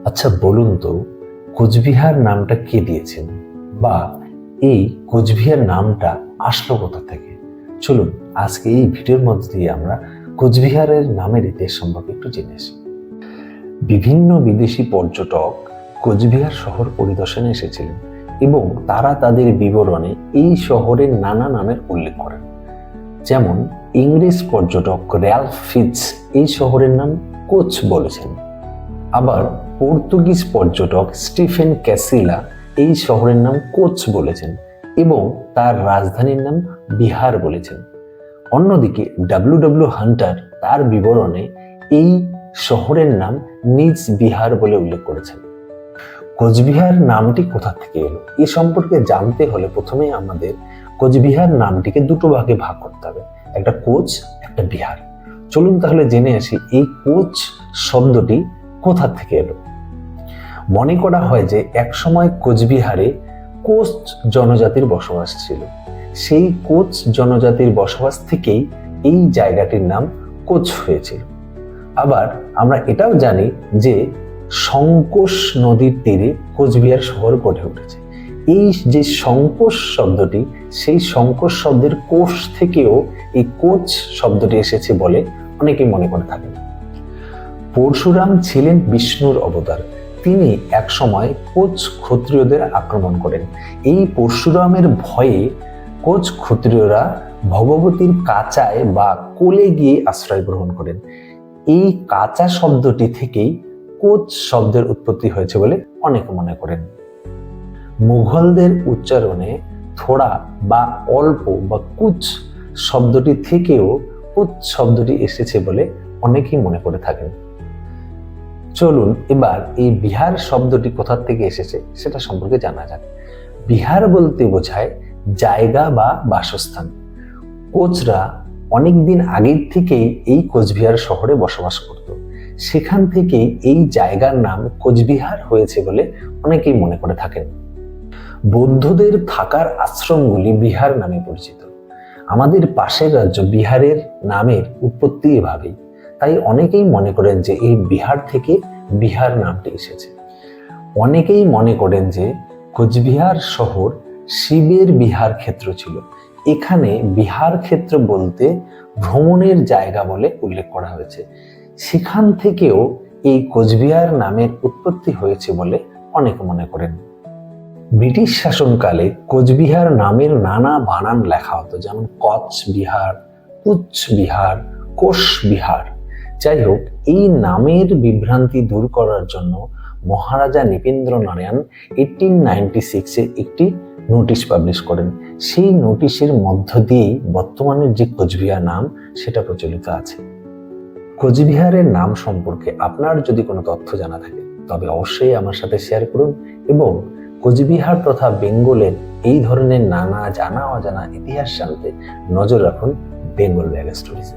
আচ্ছা বলুন তো, কোচবিহার নামটা কে দিয়েছেন, বা এই কোচবিহার নামটা আসলো কোথা থেকে? চলুন আজকে এই ভিডিওর মধ্যে দিয়ে আমরা কোচবিহারের নামের ইতিহাস সম্পর্কে একটু জেনে আসি। বিভিন্ন বিদেশি পর্যটক কোচবিহার শহর পরিদর্শনে এসেছিলেন এবং তারা তাদের বিবরণে এই শহরের নানা নামের উল্লেখ করেন। যেমন ইংরেজ পর্যটক র্যালফ ফিটজ এই শহরের নাম কোচ বলেছেন। আবার পর্তুগিজ পর্যটক স্টিফেন ক্যাসিলা এই শহরের নাম কোচ বলেছেন এবং তার রাজধানীর নাম বিহার বলেছেন। অন্যদিকে ডব্লিউ হান্টার তার বিবরণে এই শহরের নাম নিজ বিহার বলে উল্লেখ করেছেন। কোচবিহার নামটি কোথা থেকে এলো এ সম্পর্কে জানতে হলে প্রথমে আমাদের কোচবিহার নামটিকে দুটো ভাগে ভাগ করতে হবে, একটা কোচ, একটা বিহার। চলুন তাহলে জেনে আসি এই কোচ শব্দটি কোথা থেকে এলো। মনে করা হয় যে একসময় কোচবিহারে কোচ জনজাতির বসবাস ছিল। সেই কোচ জনজাতির বসবাস থেকেই এই জায়গাটির নাম কোচ হয়েছিল। আবার আমরা এটাও জানি যে সংকোশ নদীর তীরে কোচবিহার শহর গড়ে উঠেছে। এই যে সংকোশ শব্দটি, সেই সংকোশ শব্দের কোষ থেকেও এই কোচ শব্দটি এসেছে বলে অনেকে মনে করে থাকেন। পরশুরাম ছিলেন বিষ্ণুর অবতার। তিনি এক সময় কোচ ক্ষত্রিয়দের আক্রমণ করেন। এই পরশুরামের ভয়ে কোচ ক্ষত্রিয়রা ভগবতীর কাচায় বা কোলে গিয়ে আশ্রয় গ্রহণ করেন। এই কাচা শব্দটি থেকেই কোচ শব্দের উৎপত্তি হয়েছে বলে অনেকে মনে করেন। মুঘলদের উচ্চারণে থোড়া বা অল্প বা কুচ শব্দটি থেকেও কোচ শব্দটি এসেছে বলে অনেকেই মনে করে থাকেন। চলুন এবার এই বিহার শব্দটি কোথা থেকে এসেছে সেটা সম্পর্কে জানা যাক। বিহার বলতে বোঝায় জায়গা বা বাসস্থান। কোচরা অনেকদিন আগের থেকেই এই কোচবিহার শহরে বসবাস করত। সেখান থেকেই এই জায়গার নাম কোচবিহার হয়েছে বলে অনেকেই মনে করে থাকেন। বৌদ্ধদের থাকার আশ্রমগুলি বিহার নামে পরিচিত। আমাদের পাশের রাজ্য বিহারের নামের উৎপত্তি এভাবেই। তাই অনেকেই মনে করেন যে এই বিহার থেকে বিহার নামটি এসেছে। অনেকেই মনে করেন যে কোচবিহার শহর শিবের বিহার ক্ষেত্র ছিল। এখানে বিহার ক্ষেত্র বলতে ভ্রমণের জায়গা বলে উল্লেখ করা হয়েছে। সেখান থেকেও এই কোচবিহার নামের উৎপত্তি হয়েছে বলে অনেকে মনে করেন। ব্রিটিশ শাসনকালে কোচবিহার নামের নানা বানান লেখা হতো, যেমন কচ বিহার, কুচ বিহার, কোষ বিহার। যাই হোক, এই নামের বিভ্রান্তি দূর করার জন্য মহারাজা নৃপেন্দ্র নারায়ণ 1896-এ একটি নোটিশ পাবলিশ করেন। সেই নোটিশের মধ্য দিয়েই বর্তমানের যে কোচবিহার নাম সেটা প্রচলিত আছে। কোচবিহারের নাম সম্পর্কে আপনার যদি কোনো তথ্য জানা থাকে তবে অবশ্যই আমার সাথে শেয়ার করুন এবং কোচবিহার তথা বেঙ্গলের এই ধরনের নানা জানা অজানা ইতিহাস জানতে নজর রাখুন বেঙ্গল ব্যাগ স্টোরিজে।